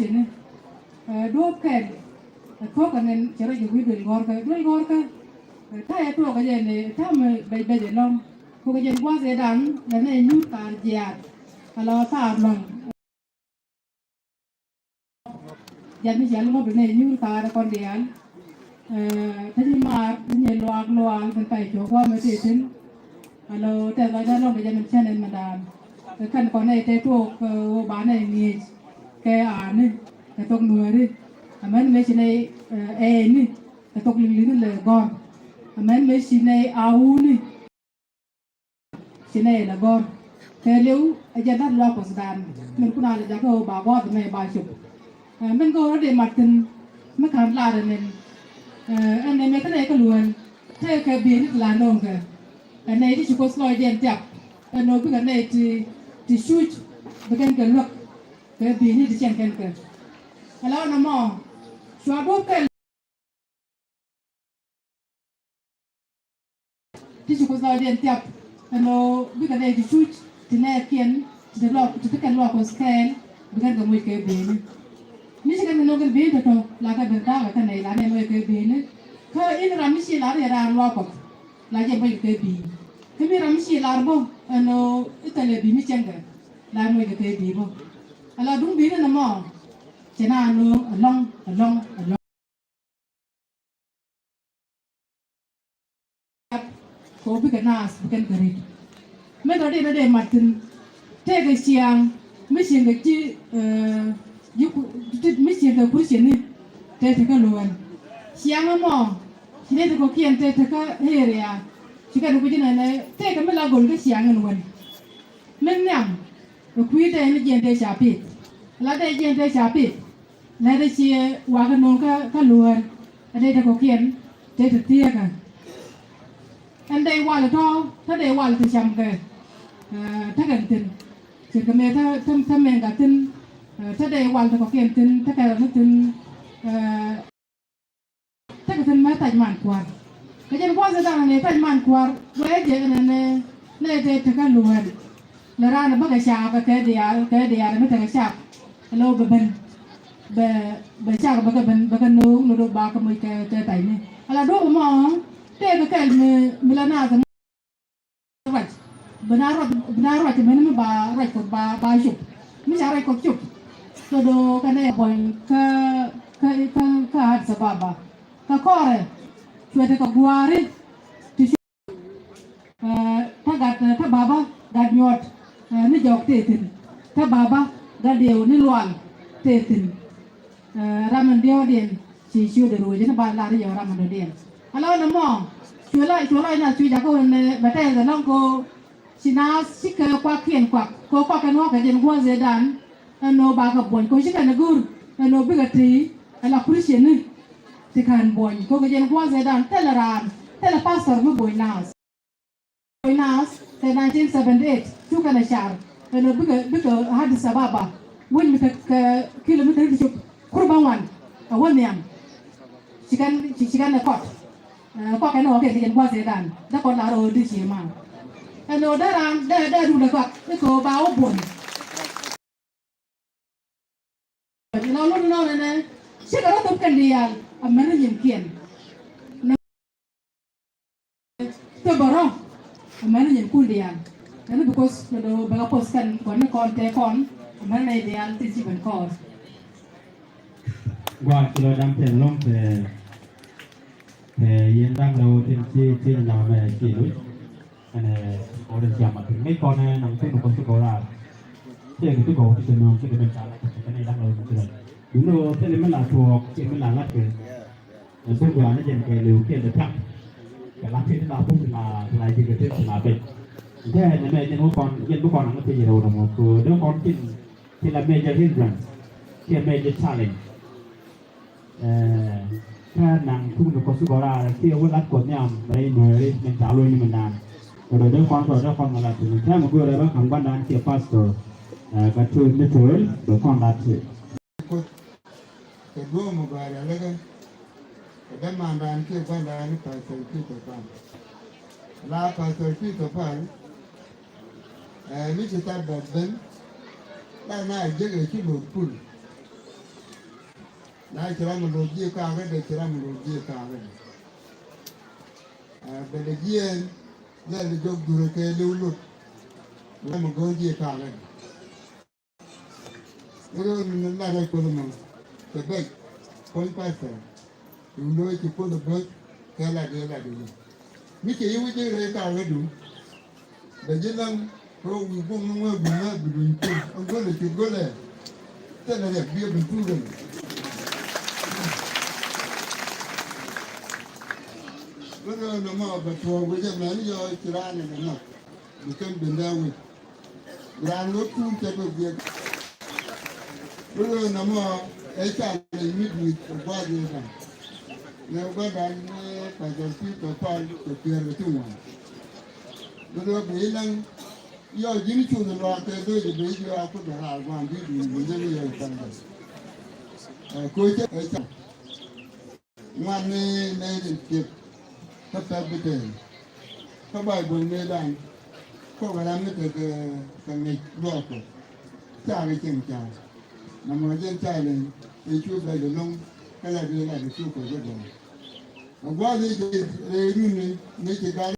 sini dua kan kau kan cara juga dua gor ka thay tu cái gì này thay mà bây giờ long cô cái gì qua sẽ đắng là này nhu tàn giạt là ta lòng giạt mới giạt lúc này nhu tàn con điền thế nhưng mà nhìn loang bên tay chỗ qua mới thấy tin làแต่เราได้ลองไปยังมันเช่นนั้นมาดามแต่ขั้นก่อนในแต่ตัวบ้านในมีแกอ่านนี่แต่ตกเหนือนี่มันไม่ใช่ในนี่แต่ตกลิงลิงนั่นเลยก่อนมันไม่ใช่ในอาวูนี่ใช่ในละก่อนแต่เลี้ยวอาจารย์ท่านรอประสานมันคุณอาจจะเขาบาบอดไม่บาชุบมันก็ได้มาถึงไม่ขาดลาเลยมันอันนี้ไม่ต้องไหนก็ล้วนเท่แค่เบียร์ลานองกันอันนี้ที่ชุกสลอยเดียนจับอันโน้นเป็นอันนี้ที่ชุดเป็นกันลุกแค่เบียร์นี่ที่เชียงกันกันแล้วน้ำมันชัวร์บุกกันที่ชุกสลอยเดียนจับอันโน้นเป็นอันนี้ที่ชุดที่แน่เขียนที่ลอกที่เป็นกันลอกของสแกนเป็นกันกับมวยแค่เบียร์นี่ใช่กันโน้นกันเบียร์ตัวลากกันเป็นด้ากันไหนลากในมวยแค่เบียร์นี่เขาอินรามิชิลาเรียรานลอกกับlagi baik kebi, kami ramsi larbo, ano itu lebih macam ke, lalu baik kebi bo, kalau dung bina nama, cina anu along, kau bukan nas, bukan kerit, mereka ada matin, tega siang, mesin kecil, mesin ke kursi ni, tega luan, siang nama. Sini tu kau kian tu tu kau heria, jika tu punya nana, tu kau mula gol ke siang anuan, menyam, tu kui tu ni jian tu siapa, lada jian tu siapa, lada si wakan nong kau luar, ada tu kau kian, tu tu tiada kan, anda wal tu, thada wal tu siam ke, thada tin, jika mereka tu mereka tin, thada wal tu kau kian tin, thada tu tinถ้าเกิดมาตัดมันกวาดก็จะว่าจะดังเนี่ยตัดมันกวาดไว้เจอเนี่ยเด็กถ้ากันล้วนแล้วร้านนั้นมันก็ชาบแค่เดียวไม่ถึงชาบแล้วแบบชาบมันก็นุ่งนุ่งบาก็ไม่แก่ไตเนี่ยแล้วดูมองเด็กก็แค่มีละหน้าสมรัดบรรดาจะไม่บารัดกบาจุบไม่ใช่อะไรกบจุบก็ดูกันเนี่ยบ่อยก็หัดสบายบ้าก็ข้อเลยช่วยแต่กับบัวริที่ถ้าถ้าบาบ้ากัดยอดนี่จอกเตตินถ้าบาบ้ากัดเดียวนี่ล้วนเตตินรามันเดียวเดียนชิวเดือดรู้จังบ้านลาที่อยู่รามันเดียนแล้วน้ำมองช่วยไล่นะช่วยจากคนในประเทศแต่น้องก็ชินาสิเกอควักเขียนควักกันว่ากันจะหัวเสดันโนบากับบนก็ชิกันนะกูโนบิกตีแล้วคริสเตียนนี่ที่ขันบนก็จะหัวเสดันแต่ละร้านแต่ละพาสเตอร์ไม่บอยนัสแต่1978ช่วยกันนะชาร์โนบิกฮัดดิสบาบาวันมีกิโลเมตรที่ชุบครูบาวันวันเนี่ยชิกันนะก็กันโอเคที่จะหัวเสดันแล้วก็ลาโรดิชิมาโนได้ดูเลยก็นี่ก็บ้าบนเราลุ้นเลยนะเชื่อเราต้องกันเดียร์มันไม่ยินเขียนตัวบอร์มันไม่ยินพูดเดียร์แล้วนี่ because เราบางคนกันก่อนแต่ก่อนมันไม่เดียร์ที่จะเป็นคอร์ว่าเราดังเพลงร้องยืนดังเราที่เราไม่กี่รุ่นอันนี้เราจะจำมาถึงไม่ก่อนนะน้องที่หนุ่มคนที่โคราชที่ที่โคที่เป็นน้องที่เป็นชาวที่เป็นในดังเราที่เราดูเราที่มันหลาทัวร์ที่มันหลาลัดเกินแล้วพวกเราเนี่ยยังเกลือเกลือทักแต่ลัดที่เราพูดลาที่เกิดขึ้นลาเป็นแค่ในแม่ยังพวกก่อนยังพวกก่อนนั่งที่เราทำคือเรื่องก่อนที่เราเมย์จะฮินรันที่เมย์จะชาเลนถ้านางทุ่งนกสุกราที่เอาไว้รัดกดเนี่ยไม่เหนื่อยมันสาวเลยนี่มันนานเราได้ความอะไรถึงถ้ามันเกิดอะไรบ้างของบ้านนั้นเกี่ยวกับสโตร์กระตุ้นไม่ถึงโดยความรัดที่แต่รู้มาบ่อยแล้วก็ได้มาบ้านที่บ้านนั้นไปเจอที่ตัวบ้านลาไปเจอที่ตัวบ้านมิจิตาแบบนั้นได้หน้าเยอะที่หลุดปุ่น na kira mu loji ka ga da kira mu loji ka ga da da jiyan da da jog dure ke lulu na mu goji ka ga ro ni na ga ko mu ke be kon pa sa ndo ki ko do be ke la de mi ke yi wuce re ka ga du da jinan ko wi bu mu bu na bu du ko an go le ki go le ta na ya bi bu tu ga Whether no more but for with a man, you're a tyranny enough. You can be there with Grand Look to take a big. Whether no more, a child meet with the body. Now, but I can see the part to clear the two one. Whether be young, you're Jimmy to the rock, I do the baby, I put the hard one, within your fingers. Coach, a child. One made it. Kata beten, kabai bulmedan, kau kalau ni ke kami dua ko, cari cengkah, nama jen cari, itu bagi long, kalau dia lagi suka jadi. Agak ni reuni ni kita,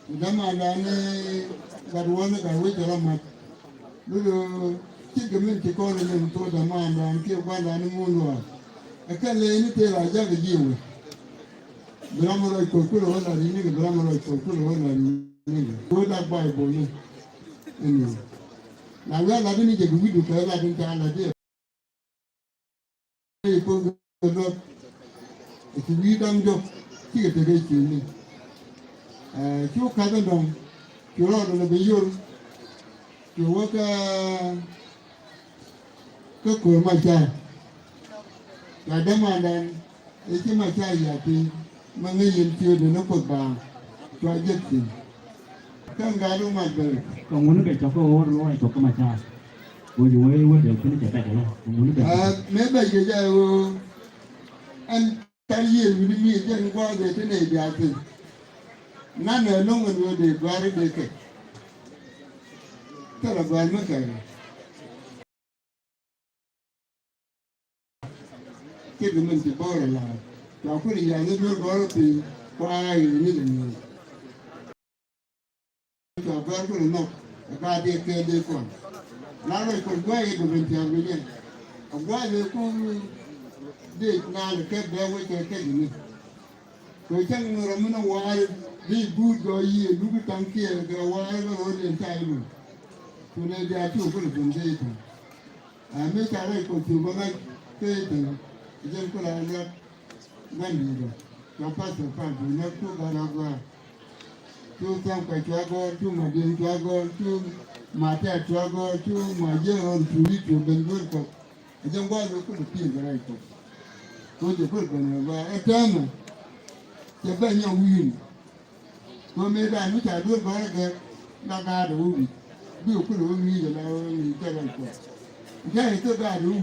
nama ni karuan karuan jalan mat, dulu kita minta kau ni untuk nama dan kita ni mundur. Akan le te la ja de jiwe bramoro ko ko lo la ni ni bramoro ko ko lo la ni ko da bible ni la la ni je gu du ka la din ta la de ko do ti wi dam jo ti ke te ke ni chu ka da dom chu ro do le be yor chu wa ka ko ma ja ya dama dan yake mata yafi mangayin tiyo da na kwaba to ajeti kan gado magbere còn muốn cái cho cô rồi cho cô mà cha vừa vừa vừa được cái chạy chạy đó muốn cái me ba ge ja o an tariye mi mi je ngwa de te ne dia te na na no ngo de bare de ke tara ba ma ka cái mình chỉ bao làเราก็อยากจะรู้ว่าเป็นควายนี่เลยเราบ้านก็เลยนกบ้านเด็กเด็กก่อนแล้วเราคนว่าจะเป็นเจ้าไม่เนี่ยว่าเลยก็เด็กงานแค่เดียวไว้แค่นี้ตัวช่างเราไม่ต้องว่าดีบูดก็ยี่ลูกตั้งเกียร์ก็ว่าเราเรียนใจมันตัวนี้จะช่วยคนเป็นได้ทั้งไม่ใช่อะไรคนที่ว่าไม่ได้ทั้งยังก็เราเนี่ยนั่นดีเลยเราพัฒนาดูนักทุกการaguaทุกทั้งไปชัวร์ก็ทุกมาเดินชัวร์ก็ทุกมาเที่ยวชัวร์ก็ทุกมาเยี่ยมทุริทุกเป็นคนก็ยังว่าเราก็ตีนอะไรก็ก็จะพูดกันว่าไอ้เจ้ามันจะเป็นยังวิ่งก็ไม่ได้ไม่ใช่ด้วยก็แค่นาการดูวิ่งก็รู้มีแต่เรามีแต่อะไรก็แค่ตัวการดู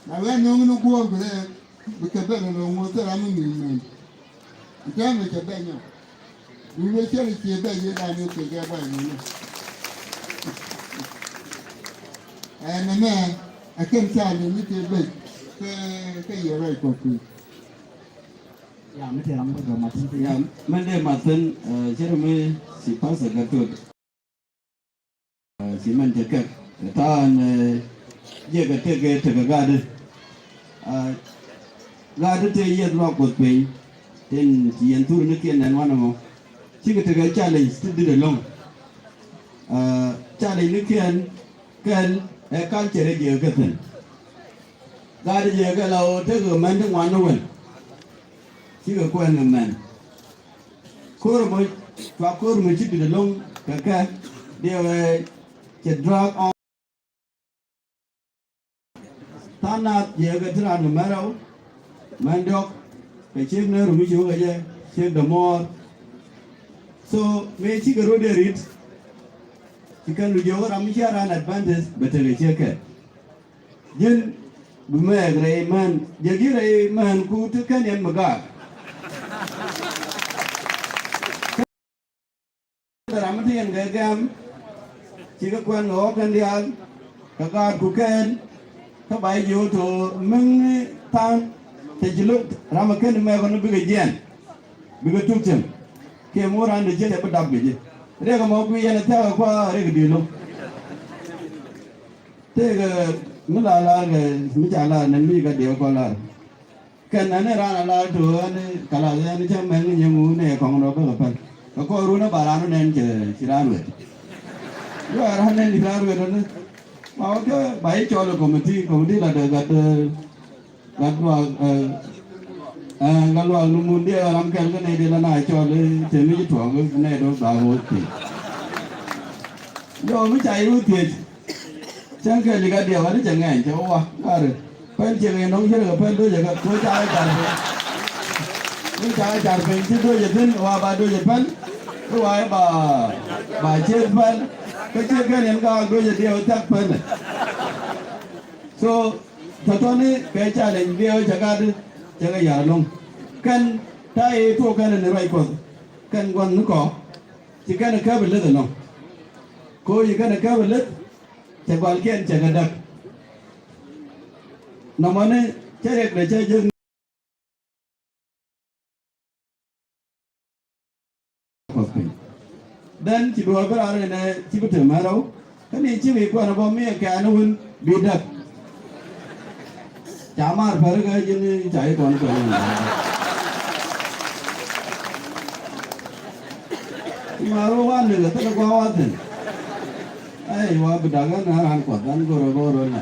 na we no no go ngre be ke be no mo te ra mu mi mi ja me ke be nya ni we che ri ke be ye da ni ke ke ba ni no na me a ken cha ni ke be ke ye ra ko ku yaไม่ใช่เราไม่ต้องมาที่ ya mende maten jerome si pasa gatot si man jakat tan ye ga te ga gade gade te ye lo ko pe ten ti en tur ne ken nan wana mo si ga te ga challenge tu de long challenge ne ken kan chere je ga ten gade je ga lo te ga man te wan no wen si ga ko en man kor mo fa kor mo chi de long ka de ke drag on tanat ye ga tra no maro mandok ke chim ne ru mi chu ga ye chim the more so me chi ga ro de rit chi kan lu yo ra mi cha ran advantage betere che ke yin bu me gre man ye gi re man ku tu kan en maga ramtien ga gam chi ga kwan ngo kan dia kagat ku ken ka bai yo to meng tan te jilu rama ken me ko no biga jen biga tuktem ke moran de jete ba dab ge re ga mo ku yana ta ko re ga dilo te ga mula la ga mi cha la ne mi ga de ko la ken na ne ra la to ne kala ne cha meng ne mu ne ko no ba pa ko ru na ba ra no ne je ra no yo ra ne ni ra ru ne mà cái bảy cho là committee là được gặt vào luôn đi làm cái này đi là này cho lên thì mới chuẩn cái này đó bảo hộ thì do mới chạy luôn thì chẳng cái gì cái điều đó chẳng ngại cho qua rồi phải chuyện này nông dân là phải đôi giờ cái đôi trái chả phải chứ đôi giờ tin qua ba đôi giờ phân đôi bà chết phân cái chuyện cái này có đôi giờ điều chắc phân này so thật này cái cha lên điều chắc cái nhà luôn cần tai thu cần này vậy còn cần quan nó có chỉ cần cái bên lưỡi nó cô chỉ cần cái bên lưỡi chắc quan kiện chắc cái đặc nó mà này chơi đẹp để chơi dừng dan ci do bara ne ci bute maraw kani ci bi ko na bo mi ka no won bi dak jamar phar ga jin chai kon ko maro wan ne ta ko wa ten ai wa bidaga na ran ko dan goro na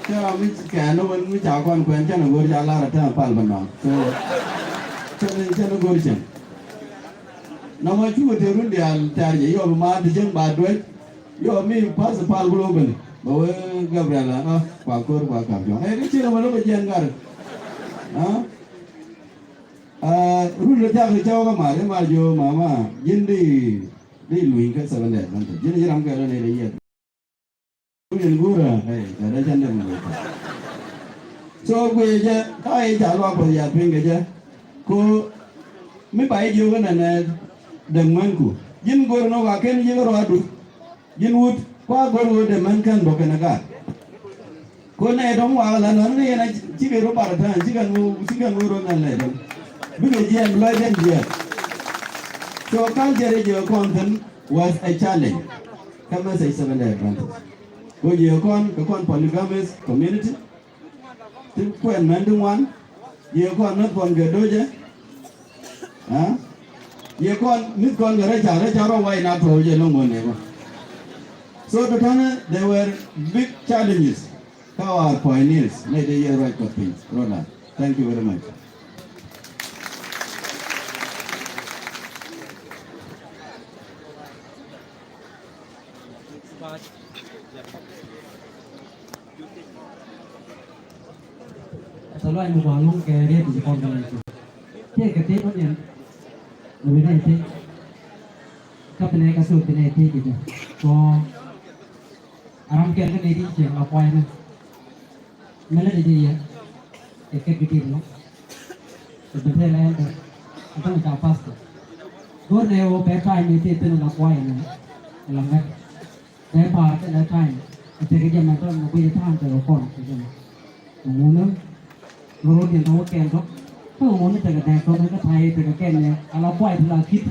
cha mi ka no won mi cha kon kwen cha no gor ja la ra ta pal ban no so cha no gor chen nama cuma terun dia cari yo rumah di jeng badut yo mi pas pal global bawa Gabriela pakor pakar jong ini cina malu berjalan gar rule dia kecau kemarin maju mama jindi di luing ke sebenarnya nanti jindi jeram ke ada ni dia luing gura ada janda mereka so gue aja kai jalan apa dia pinggir aja ku mi baik juga nana đừng mang cụ, dân gor nó vào cái gì đó đủ, dân út qua gor để mang cái bọc cái nào con này đóng vào là nó này chỉ cái đồ bảo thằng chỉ cần mua đồ này thôi, bây giờ dân lấy đến gì, so culture content was a challenge, kama say 7 advantage, bây giờ con polygamous community, tiếng quen mấy đứa ngoan, giờ con nó còn cái đôi chứ, ye kon mit kon gara charo why not ho je no mone so to tana there were big challenges how our pioneers made the year right of things Ronald thank you very much Selalu yang membangun kerja di komunitas. Dia ketika ni lebih nanti kapten yang kasut ni nanti kita. So aram kerja ni di sini apa yang mana dia ekip kita no. Sebenarnya lain tu, kita nak pas tu. Gor ni वो पैसा ini itu nak apa yang dalam kan. Saya pakai dah time. Kita kerja macam mobil tahan telefon. Mungkin Lurus yang tahu kan tu, tu mungkin terkadang tu mereka Thai terkadang ni, kalau buat tu lah kit,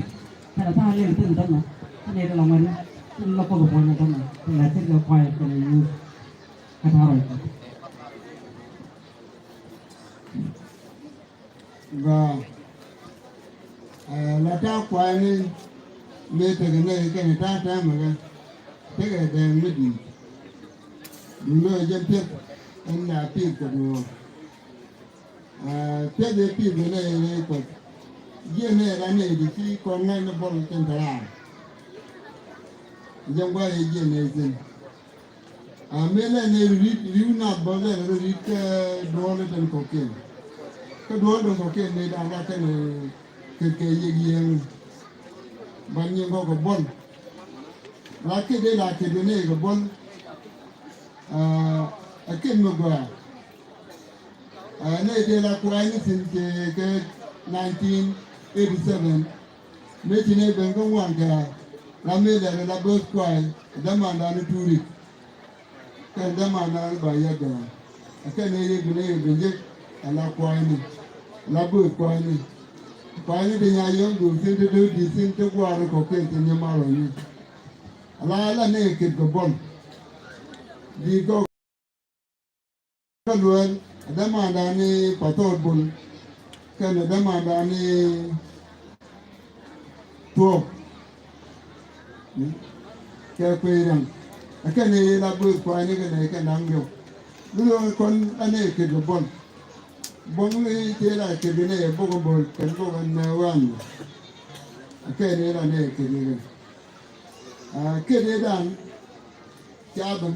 kalau Thai ni tu entah mana, ni kalau mana, tu lah kau buat macam mana, tu lah tu kalau buat tu ni, kata orang. Và là ta quay ni, bây giờ cái này ta mà cái đèn mới đi, đúng rồi dân thiết, anh là thiết của người. Thế thì cái này còn riêng này là này thì chỉ còn ngay nó bỏ trên thả ra, trong quá cái riêng này thì, mấy này riu nát bao giờ nó riu cái đồ nó trên cocaine, cái đồ trong cocaine này đang ra cái gì bao nhiêu có bon, là cái đây là cái này có bon, cái nó gọi này đây là quay như cái 1987 mấy chị này bên công an cả làm mấy là bớt quay đâm vào nó turi cái đó mà nó bây giờ đó cái này bây giờ là quay này là bự quay này thì nhà yêu đủ xin thì đủ đi xin cho qua rồi có cái thì nhà mà rồi là này cái bon đi có cái luôn đó mà đã này bắt đầu bún cái đó mà đã này tua cái quay rằng cái này là bự quay này cái này cái năng lượng lúc con anh này cái bon này thế là cái này bốc bồn cái bốc ăn quan cái này là này cái này đang cha bằng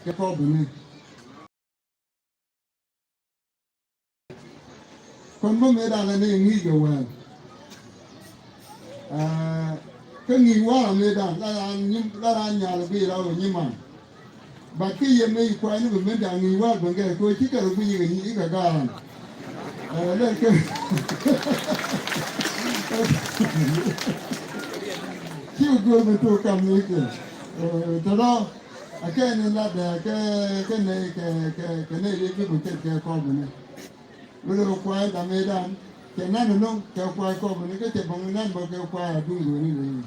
cái con bún này con bún này đang là này nghỉ rồi cái nghỉ quá là này đang là nhà là bây giờ nhưng mà bà cái gì mấy quái nó vẫn đang nghỉ quá bằng cái coi chỉ cái bây giờ nghỉ cả gan lên cái chịu cười mà tôi cầm như thế từ đó cái này là cái này cái này đi cái con mình bây giờ quay làm mấy đàn cái này nó cái quay con mình cái bằng nan bằng cái quay đúng rồi này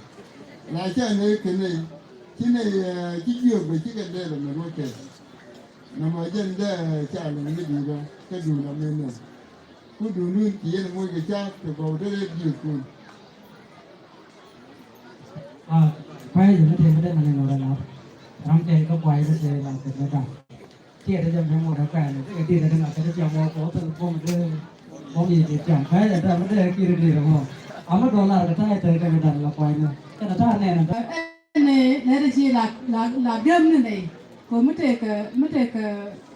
là cái này chỉ này chỉ nhiều về chỉ cái đây là mình nói cái nằm ở trên đây cha là cái gì đó cái dù là mình này cứ dù nuôi chỉ là mua cái cha thì vào đây nhiều hơn quay giờ nó thêm cái đây mà này nó rong chơi có quay nó chơi làm cái đó kia để cho một cái này cái tiền là cái cho một có từ phong cái phong gì thì chẳng phải là ra nó đây kia đi đúng không nó đổ là cái thay tới cái mình là quay nữa cái là thay này là này là chỉ là đâm này còn mất cái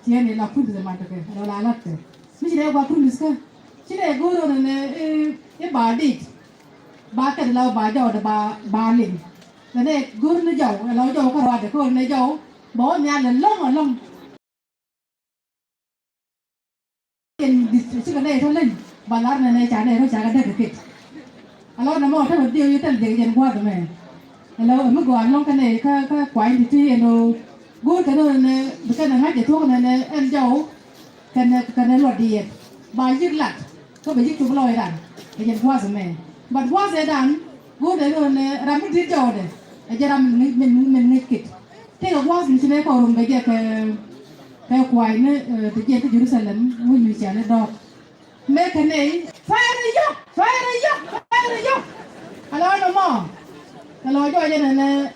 chỉ này là phun từ mặt cái đó là lát cái mình chỉ để qua phun cái chỉ để guru này cái bà đi bà cái là bà giàu là bà liền cái này guru nó giàu là giàu cái hoa cái này giàu bỏ nhà là lông chỉ cái này thôi lên bà lát này trả này nó trả cái đây cái alo nó mà thay điều như thế là dễ qua rồi mày alo ở mức gọi long cái này cái quái thì nó gút cái này ngay để thuốc này em giàu cái này lọt đi bà giết lặt có bị giết chúng lôi đàn cái dễ qua rồi mày bà qua rồi đàn gút đấy rồi làm cái gì giàu đấy giờ làm mình nghịch kịch thế là qua thì này còn bây giờ cái quái này tự nhiên cái Jerusalem muốn trả lại đó mấy cái này phải đi dọc alo nó mò alo cho đây này